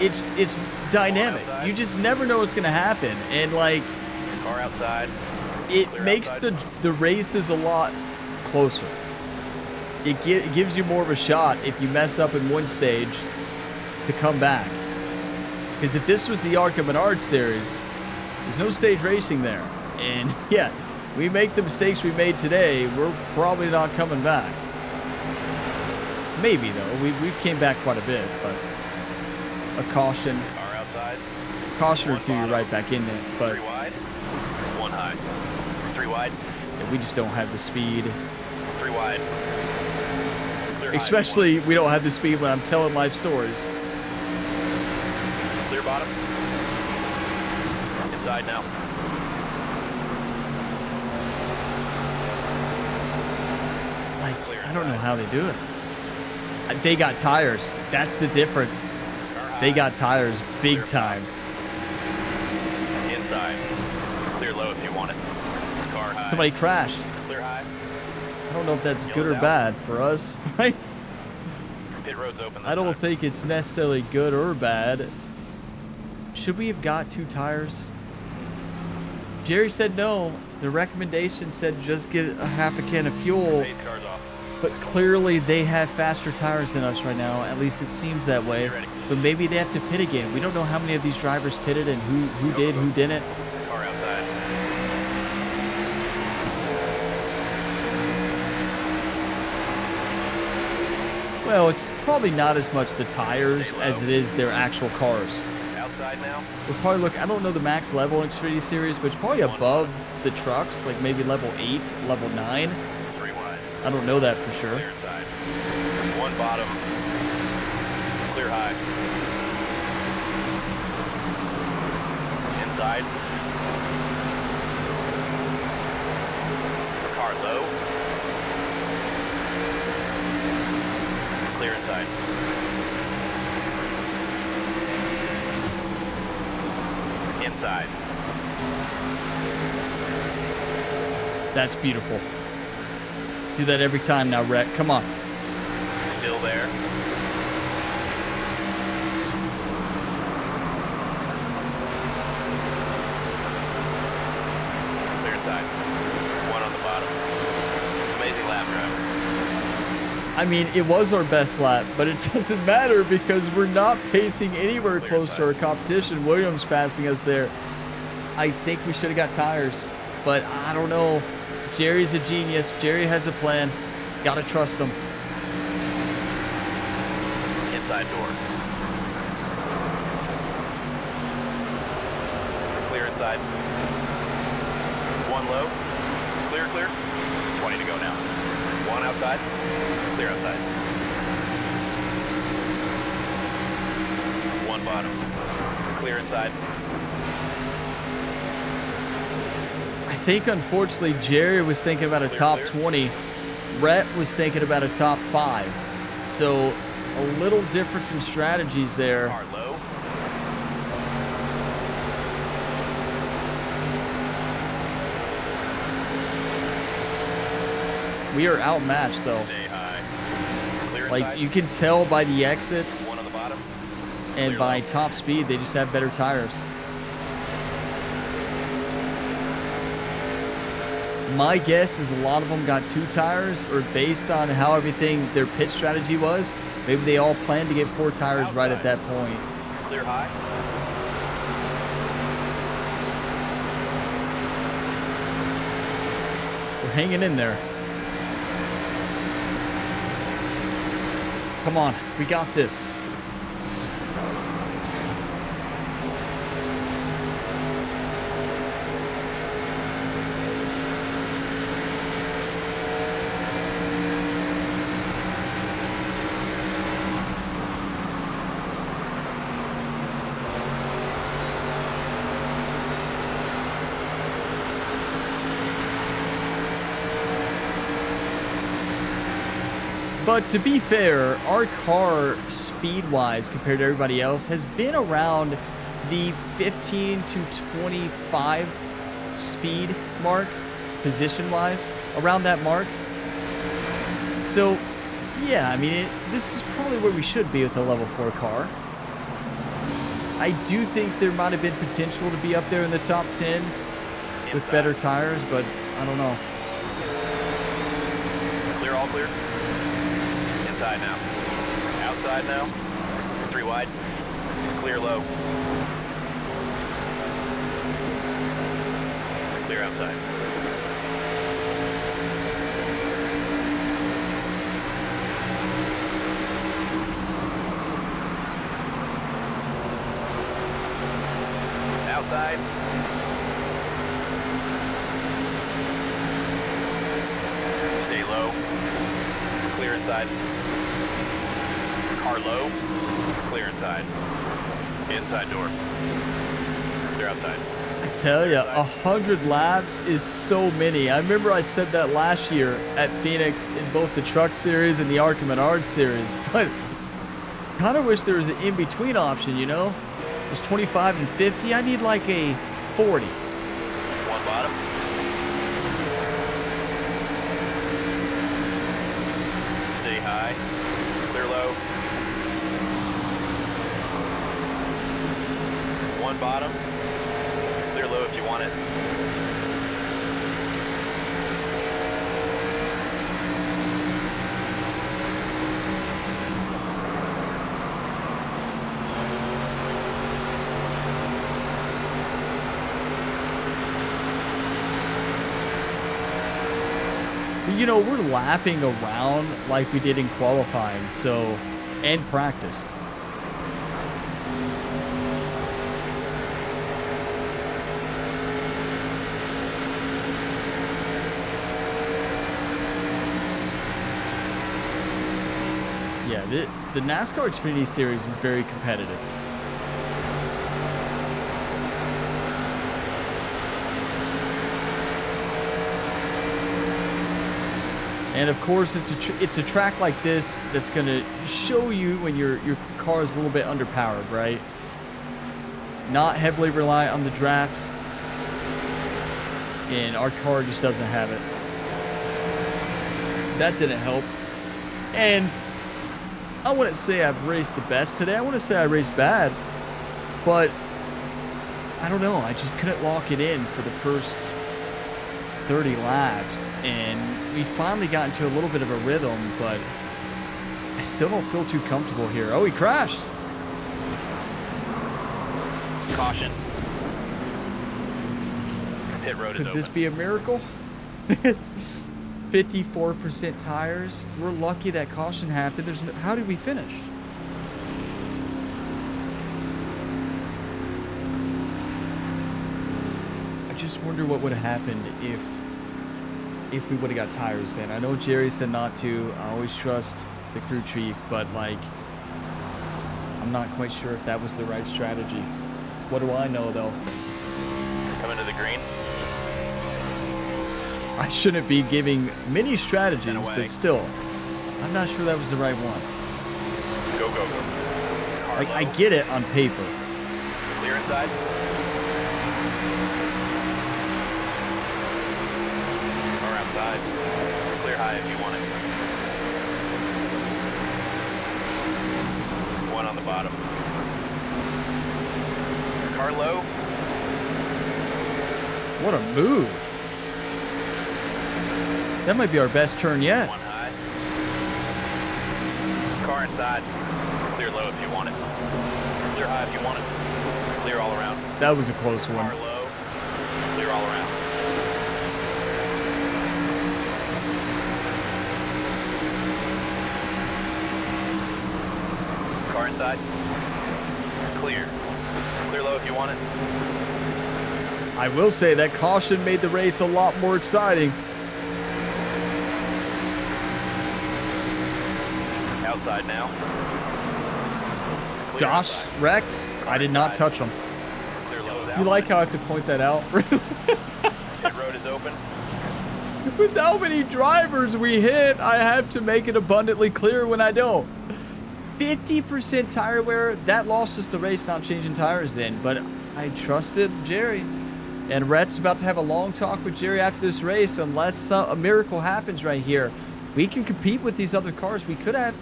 it's dynamic. You just never know what's gonna happen, and like Car outside. it Clear makes outside. the races a lot closer. It gives you more of a shot if you mess up in one stage to come back. Because if this was the Arca Menard series, there's no stage racing there. And yeah, we make the mistakes we made today, we're probably not coming back. Maybe though, we've came back quite a bit, but a caution Car outside. or two, you're right back in there. But Three wide. One high. Three wide. we just don't have the speed. Three wide. Clear high. Especially we don't have the speed when I'm telling life stories. Clear bottom. Inside now. Like, I don't know how they do it. They got tires. That's the difference. They got tires big time. Inside. Clear low if you want it. Car high. Somebody crashed. Clear high. I don't know if that's good or bad for us, right? Pit road's open this I don't time. think it's necessarily good or bad. Should we have got 2 tires? Jerry said no. The recommendation said just get a half a can of fuel. Pace car's off. But clearly they have faster tires than us right now. At least it seems that way. But maybe they have to pit again. We don't know how many of these drivers pitted and who did, who didn't. Car outside. Well, it's probably not as much the tires as it is their actual cars. Outside now. We'll probably look, I don't know the max level in Xfinity Series, but it's probably above the trucks, like maybe level 8, level 9. 3 wide. I don't know that for sure. Clear inside. 1 bottom. Clear high. Inside. Car low. Clear inside. Inside. That's beautiful. Do that every time now, Rhett. Come on. Still there. Clear inside. 1 on the bottom. Amazing lap driver. I mean, it was our best lap, but it doesn't matter because we're not pacing anywhere close to our competition. Williams passing us there. I think we should have got tires, but I don't know. Jerry's a genius. Jerry has a plan. Gotta trust him. Inside door. Clear inside. 1 low. Clear, clear. 20 to go now. 1 outside. Clear outside. 1 bottom. Clear inside. I think, unfortunately, Jerry was thinking about a top 20. Rhett was thinking about a top 5. So, a little difference in strategies there. Car low. We are outmatched, though. Stay high. Clear Like, inside. you can tell by the exits 1 on the bottom. and Clear by low. top speed, they just have better tires. My guess is a lot of them got 2 tires, or based on how everything, their pit strategy was, maybe they all planned to get 4 tires right at that point. Clear high. We're hanging in there. Come on, we got this. But to be fair, our car, speed-wise, compared to everybody else, has been around the 15 to 25 speed mark, position-wise, around that mark. So, yeah, I mean, this is probably where we should be with a level 4 car. I do think there might have been potential to be up there in the top 10 with better tires, but I don't know. Clear, all clear. Inside now. Outside now. 3 wide. Clear low. Clear outside. Outside. Stay low. Clear inside. Car low. Clear inside. Inside door. Clear outside. I tell you, 100 laps is so many. I remember I said that last year at Phoenix in both the Truck Series and the ARCA Menard Series, but kind of wish there was an in-between option, you know? There's 25 and 50. I need like a 40. One bottom. Stay high. Clear low. One bottom. Clear low if you want it. You know, we're lapping around like we did in qualifying, so, and practice. Yeah, the NASCAR Xfinity Series is very competitive. And of course, it's a track like this that's going to show you when your car is a little bit underpowered, right? Not heavily reliant on the draft. And our car just doesn't have it. That didn't help. And I wouldn't say I've raced the best today. I wouldn't say I raced bad. But I don't know. I just couldn't lock it in for the first 30 laps, and we finally got into a little bit of a rhythm, but I still don't feel too comfortable here. Oh, he crashed. Caution. Pit road is Could open. this be a miracle? 54% tires. We're lucky that caution happened. How did we finish? I just wonder what would have happened if we would have got tires then. I know Jerry said not to. I always trust the crew chief, but like, I'm not quite sure if that was the right strategy. What do I know though? Coming to the green. I shouldn't be giving many strategies, but still, I'm not sure that was the right one. Go, go, go. Like, I get it on paper. Clear inside. Or outside. Clear high if you want it. One on the bottom. Car low. What a move. That might be our best turn yet. One high. Car inside. Clear low if you want it. Clear high if you want it. Clear all around. That was a close one. Car low. Clear all around. Car inside. Clear. Clear low if you want it. I will say that caution made the race a lot more exciting. Outside now. Clear Josh inside. wrecked. I did not touch him. Clear low is out. You like how I have to point that out? Pit road is open. With how many drivers we hit, I have to make it abundantly clear when I don't. 50% tire wear. That lost us the race not changing tires then, but I trusted Jerry. And Rhett's about to have a long talk with Jerry after this race. Unless a miracle happens right here, we can compete with these other cars. We could have.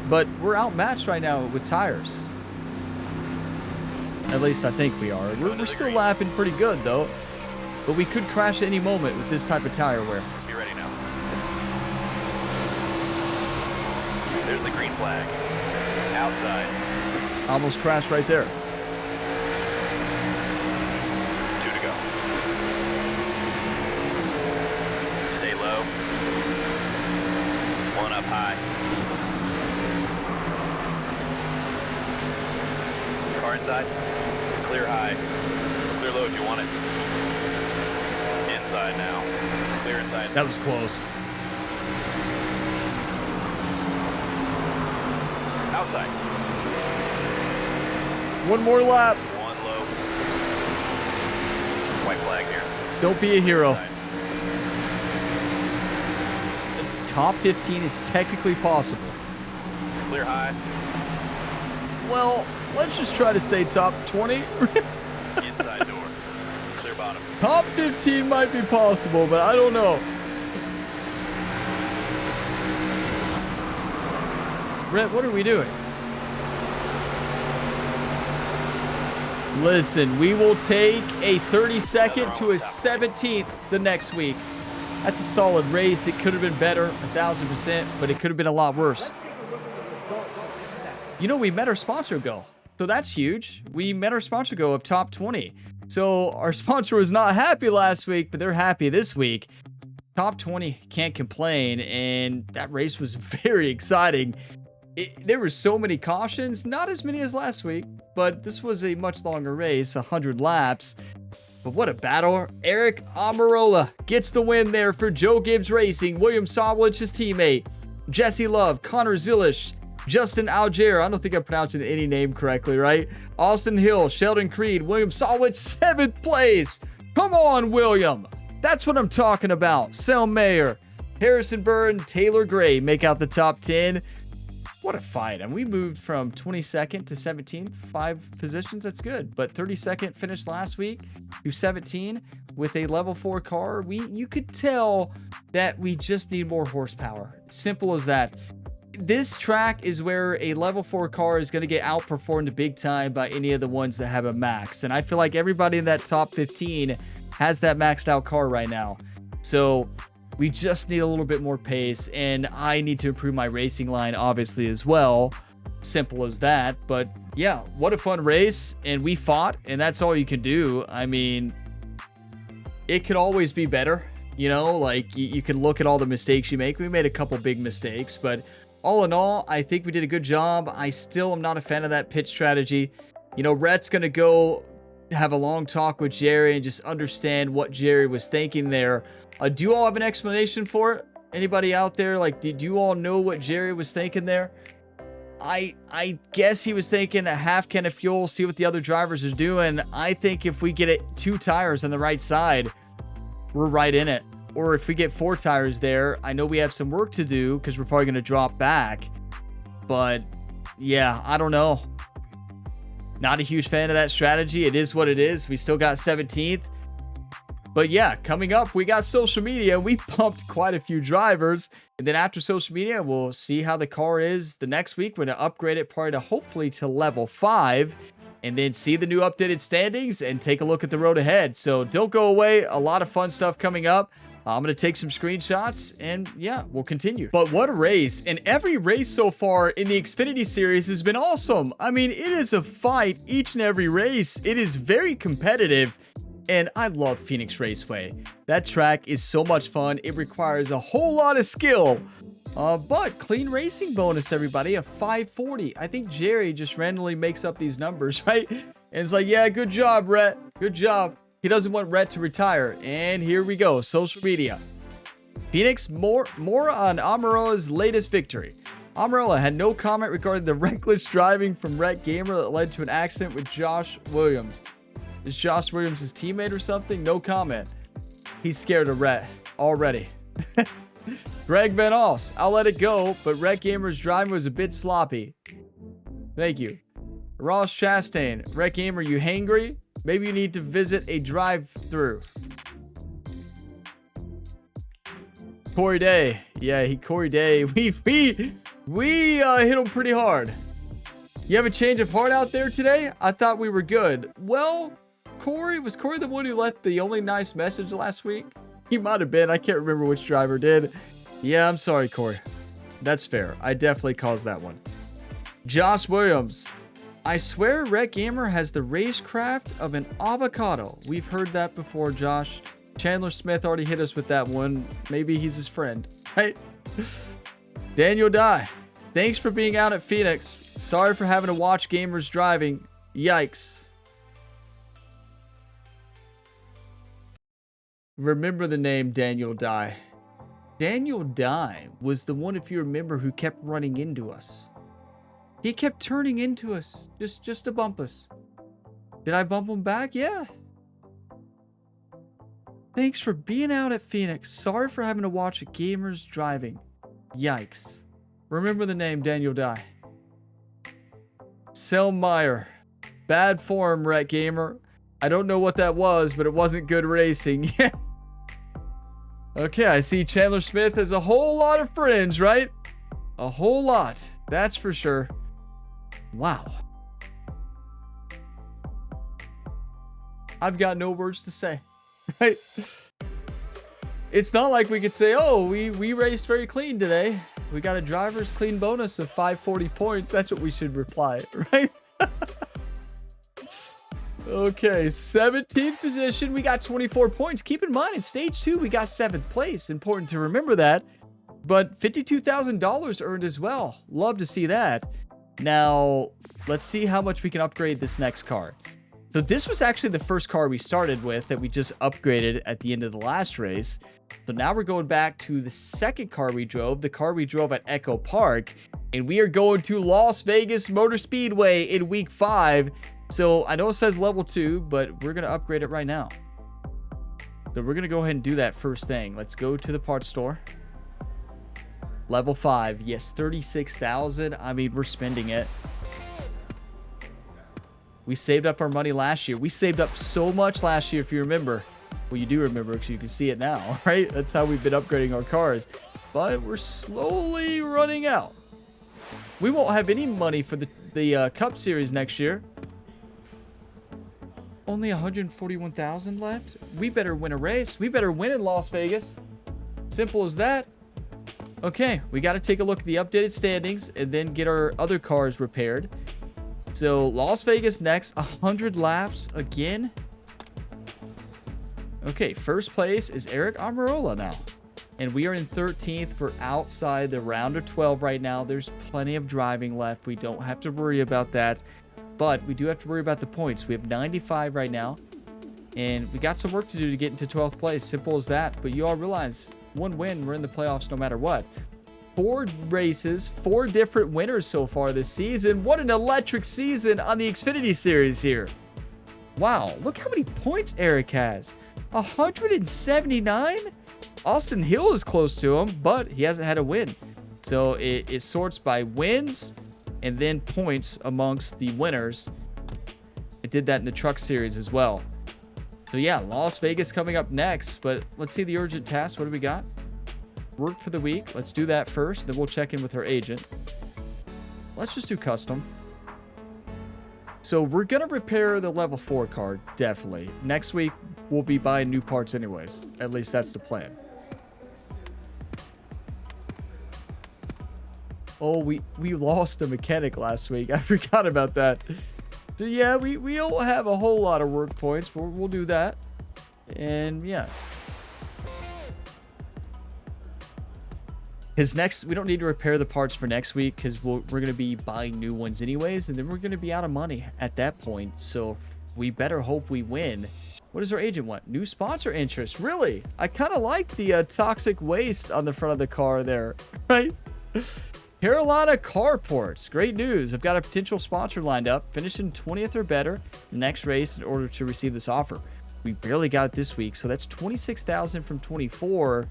But we're outmatched right now with tires. At least I think we are. We're still lapping pretty good, though. But we could crash at any moment with this type of tire wear. Be ready now. There's the green flag. Outside. Almost crashed right there. 2 to go. Stay low. 1 up high. Car inside. Clear high. Clear low if you want it. Inside now. Clear inside. That was close. Outside. One more lap. 1 low. Don't be a hero. Inside. Top 15 is technically possible. Clear high. Well, let's just try to stay top 20. Inside door. Clear bottom. Top 15 might be possible, but I don't know. Rhett, what are we doing? Listen, we will take a 32nd to a 17th the next week. That's a solid race. It could have been better, 1,000%, but it could have been a lot worse. You know, we met our sponsor goal, so that's huge. We met our sponsor goal of top 20. So our sponsor was not happy last week, but they're happy this week. Top 20, can't complain, and that race was very exciting. There were so many cautions, not as many as last week, but this was a much longer race, 100 laps. But what a battle. Eric Amarola gets the win there for Joe Gibbs Racing, William Sawlich, his teammate, Jesse Love, Connor Zilish, Justin Algier, I don't think I'm pronouncing any name correctly, right? Austin Hill, Sheldon Creed, William Sawlich, 7th place. Come on, William. That's what I'm talking about. Selm Mayer, Harrison Byrne, Taylor Gray make out the top 10. What a fight. And we moved from 22nd to 17th, 5 positions. That's good. But 32nd finished last week to 17 with a level 4 car. You could tell that we just need more horsepower. Simple as that. This track is where a level 4 car is going to get outperformed big time by any of the ones that have a max. And I feel like everybody in that top 15 has that maxed out car right now. So we just need a little bit more pace, and I need to improve my racing line, obviously, as well. Simple as that. But yeah, what a fun race, and we fought, and that's all you can do. I mean, it could always be better, you know, like you can look at all the mistakes you make. We made a couple big mistakes, but all in all, I think we did a good job. I still am not a fan of that pit strategy. You know, Rhett's going to go have a long talk with Jerry and just understand what Jerry was thinking there. Do you all have an explanation for it? Anybody out there? Like, did you all know what Jerry was thinking there? I guess he was thinking a half can of fuel, see what the other drivers are doing. I think if we get it 2 tires on the right side, we're right in it. Or if we get 4 tires there, I know we have some work to do because we're probably going to drop back. But yeah, I don't know. Not a huge fan of that strategy. It is what it is. We still got 17th. But yeah, coming up, we got social media. We pumped quite a few drivers. And then after social media, we'll see how the car is the next week. We're going to upgrade it probably to hopefully to level 5. And then see the new updated standings and take a look at the road ahead. So don't go away. A lot of fun stuff coming up. I'm going to take some screenshots and yeah, we'll continue. But what a race. And every race so far in the Xfinity Series has been awesome. I mean, it is a fight each and every race. It is very competitive. And I love Phoenix Raceway. That track is so much fun. It requires a whole lot of skill. But clean racing bonus, everybody, a 540. I think Jerry just randomly makes up these numbers, right? And it's like, yeah, good job, Rhett. Good job. He doesn't want Rhett to retire. And here we go. Social media. Phoenix, more on Amarola's latest victory. Amarola had no comment regarding the reckless driving from Rhett Gamer that led to an accident with Josh Williams. Is Josh Williams his teammate or something? No comment. He's scared of Rhett already. Greg Van Oss, I'll let it go, but Rhett Gamer's driving was a bit sloppy. Thank you. Ross Chastain, Rhett Gamer, you hangry? Maybe you need to visit a drive-thru. Corey Day. Yeah, Corey Day. We hit him pretty hard. You have a change of heart out there today? I thought we were good. Well, was Corey the one who left the only nice message last week? He might have been. I can't remember which driver did. Yeah, I'm sorry, Corey. That's fair. I definitely caused that one. Josh Williams. I swear Rhett Gamer has the racecraft of an avocado. We've heard that before, Josh. Chandler Smith already hit us with that one. Maybe he's his friend, right? Daniel Dye. Thanks for being out at Phoenix. Sorry for having to watch gamers driving. Yikes. Remember the name Daniel Dye. Daniel Dye was the one, if you remember, who kept running into us. He kept turning into us just to bump us. Did I bump him back? Yeah. Thanks for being out at Phoenix. Sorry for having to watch gamers driving. Yikes. Remember the name Daniel Dye. Selmeyer. Bad form, Rhett Gamer. I don't know what that was, but it wasn't good racing. Yeah. Okay, I see Chandler Smith has a whole lot of friends, right? A whole lot. That's for sure. Wow. I've got no words to say. Right? It's not like we could say, oh, we raced very clean today. We got a driver's clean bonus of 540 points. That's what we should reply, right? Okay, 17th position. We got 24 points. Keep in mind, in stage 2, we got 7th place. Important to remember that. But $52,000 earned as well. Love to see that. Now, let's see how much we can upgrade this next car. So this was actually the first car we started with that we just upgraded at the end of the last race. So now we're going back to the second car we drove, the car we drove at Echo Park. And we are going to Las Vegas Motor Speedway in week 5. So I know it says level 2, but we're going to upgrade it right now. So we're going to go ahead and do that first thing. Let's go to the parts store. Level 5. Yes, 36,000. I mean, we're spending it. We saved up our money last year. We saved up so much last year, if you remember. Well, you do remember because you can see it now, right? That's how we've been upgrading our cars. But we're slowly running out. We won't have any money for the Cup Series next year. Only 141,000 left. We better win a race. We better win in Las Vegas. Simple as that. Okay, we got to take a look at the updated standings and then get our other cars repaired. So Las Vegas next, 100 laps again. Okay, first place is Eric Amarola now. And we are in 13th. We're outside the round of 12 right now. There's plenty of driving left. We don't have to worry about that. But we do have to worry about the points. We have 95 right now. And we got some work to do to get into 12th place. Simple as that. But you all realize, one win, we're in the playoffs no matter what. 4 races, 4 different winners so far this season. What an electric season on the Xfinity Series here. Wow, look how many points Eric has. 179? Austin Hill is close to him, but he hasn't had a win. So it sorts by wins and then points amongst the winners. It did that in the Truck Series as well. So yeah, Las Vegas coming up next, but let's see the urgent task. What do we got? Work for the week. Let's do that first. Then we'll check in with our agent. Let's just do custom. So we're going to repair the level 4 car, definitely. Next week, we'll be buying new parts anyways. At least that's the plan. Oh, we lost a mechanic last week. I forgot about that. So yeah, we don't have a whole lot of work points, but we'll do that. And yeah. Because next, we don't need to repair the parts for next week because we're going to be buying new ones anyways. And then we're going to be out of money at that point. So we better hope we win. What does our agent want? New sponsor interest. Really? I kind of like the toxic waste on the front of the car there. Right? Carolina Carports. Great news. I've got a potential sponsor lined up. Finishing 20th or better the next race in order to receive this offer. We barely got it this week. So that's 26,000 from 24.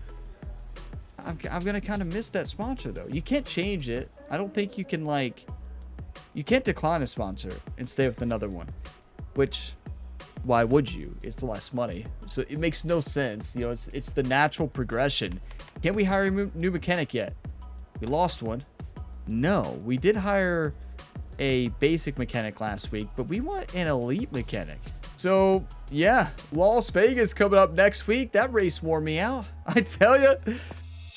I'm going to kind of miss that sponsor, though. You can't change it. I don't think you can, like... You can't decline a sponsor and stay with another one. Which, why would you? It's less money. So it makes no sense. You know, it's the natural progression. Can't we hire a new mechanic yet? We lost one. No, we did hire a basic mechanic last week, but we want an elite mechanic. So, yeah, Las Vegas coming up next week. That race wore me out. I tell you.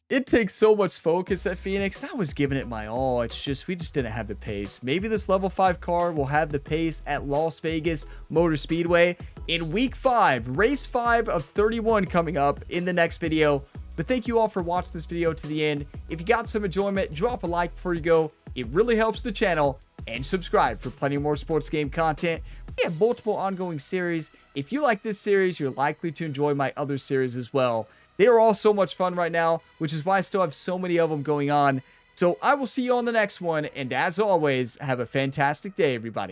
It takes so much focus at Phoenix. I was giving it my all. It's just, we just didn't have the pace. Maybe this level 5 car will have the pace at Las Vegas Motor Speedway in week 5, race 5 of 31 coming up in the next video. But thank you all for watching this video to the end. If you got some enjoyment, drop a like before you go. It really helps the channel. And subscribe for plenty more sports game content. We have multiple ongoing series. If you like this series, you're likely to enjoy my other series as well. They are all so much fun right now, which is why I still have so many of them going on. So I will see you on the next one. And as always, have a fantastic day, everybody.